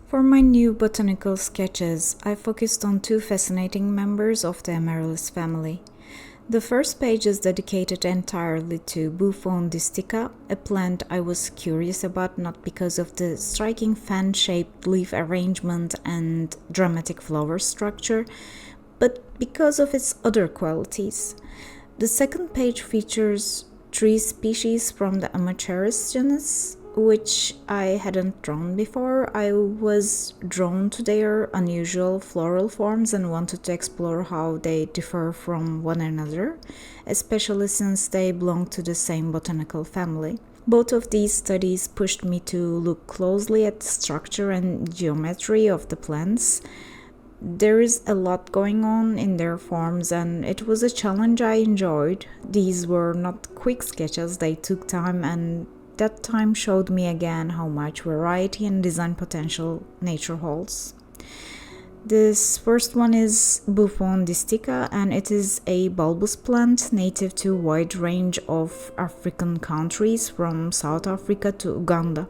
For my new botanical sketches, I focused on two fascinating members of the Ammocharis family. The first page is dedicated entirely to Boophone distica, a plant I was curious about not because of the striking fan-shaped leaf arrangement and dramatic flower structure, but because of its other qualities. The second page features three species from the Ammocharis genus, which I hadn't drawn before. I was drawn to their unusual floral forms and wanted to explore how they differ from one another, especially since they belong to the same botanical family. Both of these studies pushed me to look closely at the structure and geometry of the plants. There is a lot going on in their forms, and it was a challenge I enjoyed. These were not quick sketches, they took time, and that time showed me again how much variety and design potential nature holds. This first one is Boophone distica, and it is a bulbous plant native to a wide range of African countries from South Africa to Uganda.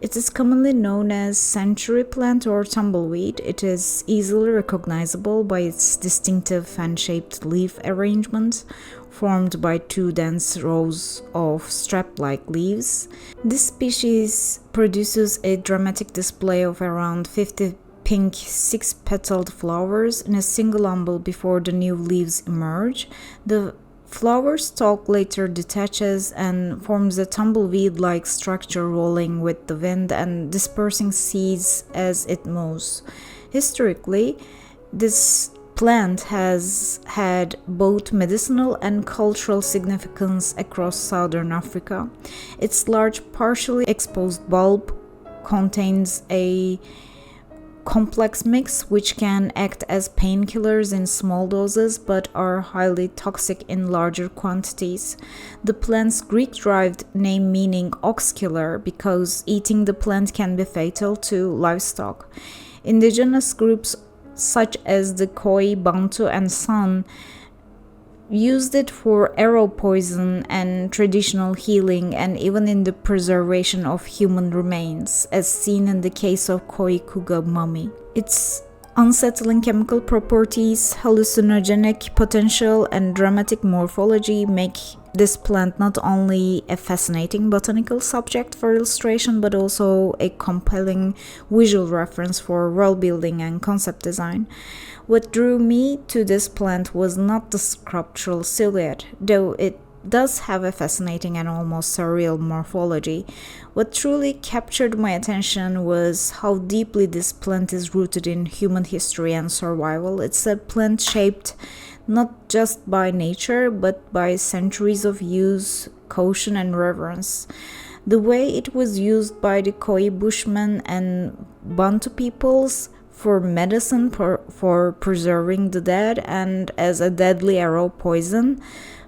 It is commonly known as century plant or tumbleweed. It is easily recognizable by its distinctive fan-shaped leaf arrangement formed by two dense rows of strap-like leaves. This species produces a dramatic display of around 50 pink six-petaled flowers in a single umbel before the new leaves emerge. The flower stalk later detaches and forms a tumbleweed-like structure rolling with the wind and dispersing seeds as it moves. Historically, this plant has had both medicinal and cultural significance across southern Africa. Its large partially exposed bulb contains a complex mix which can act as painkillers in small doses but are highly toxic in larger quantities. The plant's Greek-derived name meaning ox killer because eating the plant can be fatal to livestock. Indigenous groups such as the Khoi, Bantu, and San used it for arrow poison and traditional healing, and even in the preservation of human remains, as seen in the case of Khoi Kuga mummy. Its unsettling chemical properties, hallucinogenic potential, and dramatic morphology make this plant not only a fascinating botanical subject for illustration, but also a compelling visual reference for world building and concept design. What drew me to this plant was not the sculptural silhouette, though it does have a fascinating and almost surreal morphology. What truly captured my attention was how deeply this plant is rooted in human history and survival. It's a plant shaped not just by nature, but by centuries of use, caution, and reverence. The way it was used by the Khoi Bushmen and Bantu peoples for medicine, for preserving the dead, and as a deadly arrow poison,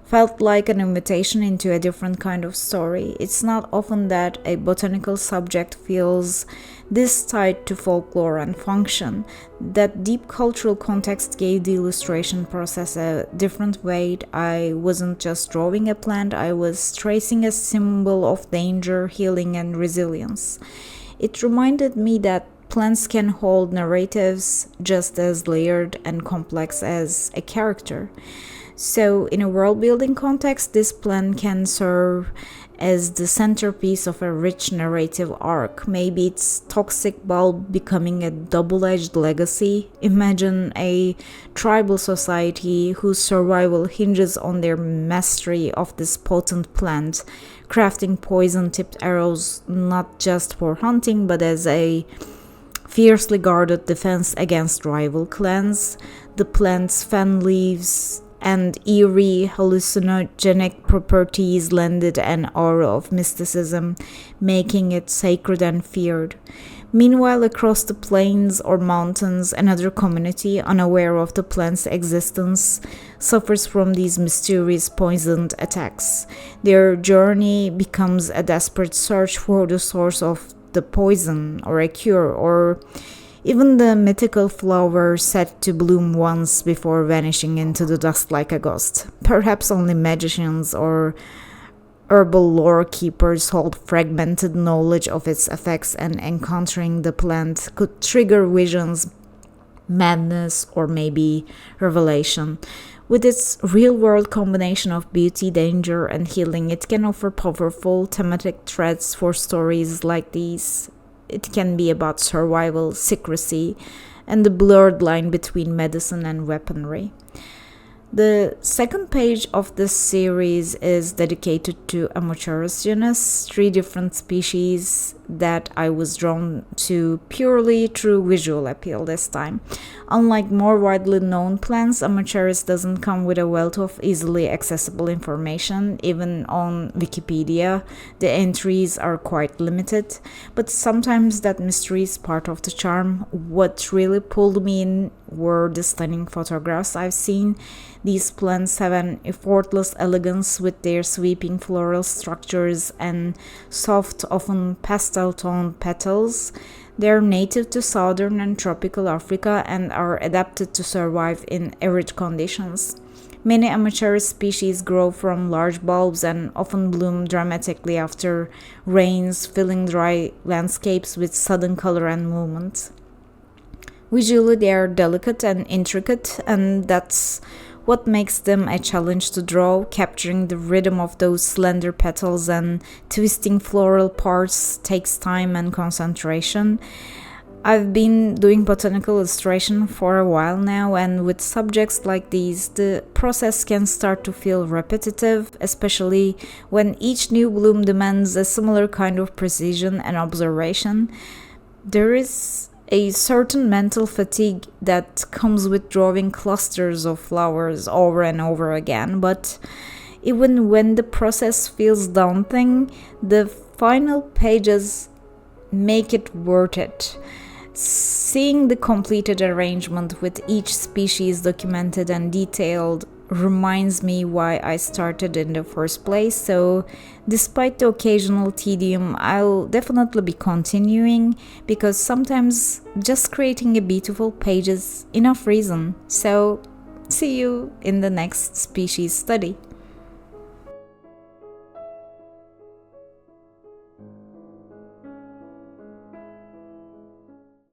felt like an invitation into a different kind of story. It's not often that a botanical subject feels this tied to folklore and function. That deep cultural context gave the illustration process a different weight. I wasn't just drawing a plant, I was tracing a symbol of danger, healing, and resilience. It reminded me that plants can hold narratives just as layered and complex as a character. So, in a world building context, this plant can serve as the centerpiece of a rich narrative arc. Maybe its toxic bulb becoming a double-edged legacy. Imagine a tribal society whose survival hinges on their mastery of this potent plant, crafting poison-tipped arrows not just for hunting but as a fiercely guarded defense against rival clans. The plant's fan leaves and eerie hallucinogenic properties lended an aura of mysticism, making it sacred and feared. Meanwhile, across the plains or mountains, another community, unaware of the plant's existence, suffers from these mysterious poisoned attacks. Their journey becomes a desperate search for the source of the poison, or a cure, or even the mythical flower said to bloom once before vanishing into the dust like a ghost. Perhaps only magicians or herbal lore keepers hold fragmented knowledge of its effects, and encountering the plant could trigger visions, madness, or maybe revelation. With its real world combination of beauty, danger, and healing, it can offer powerful thematic threads for stories like these. It can be about survival, secrecy, and the blurred line between medicine and weaponry. The second page of this series is dedicated to Ammocharis genus, three different species that I was drawn to purely through visual appeal this time. Unlike more widely known plants, Ammocharis doesn't come with a wealth of easily accessible information. Even on Wikipedia, the entries are quite limited, but sometimes that mystery is part of the charm. What really pulled me in were the stunning photographs I've seen. These plants have an effortless elegance with their sweeping floral structures and soft, often pastel-toned petals. They are native to southern and tropical Africa and are adapted to survive in arid conditions. Many Ammocharis species grow from large bulbs and often bloom dramatically after rains, filling dry landscapes with sudden color and movement. Visually, they are delicate and intricate, and that's what makes them a challenge to draw. Capturing the rhythm of those slender petals and twisting floral parts takes time and concentration. I've been doing botanical illustration for a while now, and with subjects like these, the process can start to feel repetitive, especially when each new bloom demands a similar kind of precision and observation. There is a certain mental fatigue that comes with drawing clusters of flowers over and over again, but even when the process feels daunting, the final pages make it worth it. Seeing the completed arrangement with each species documented and detailed reminds me why I started in the first place. So despite the occasional tedium, I'll definitely be continuing, because sometimes just creating a beautiful page is enough reason. So see you in the next species study.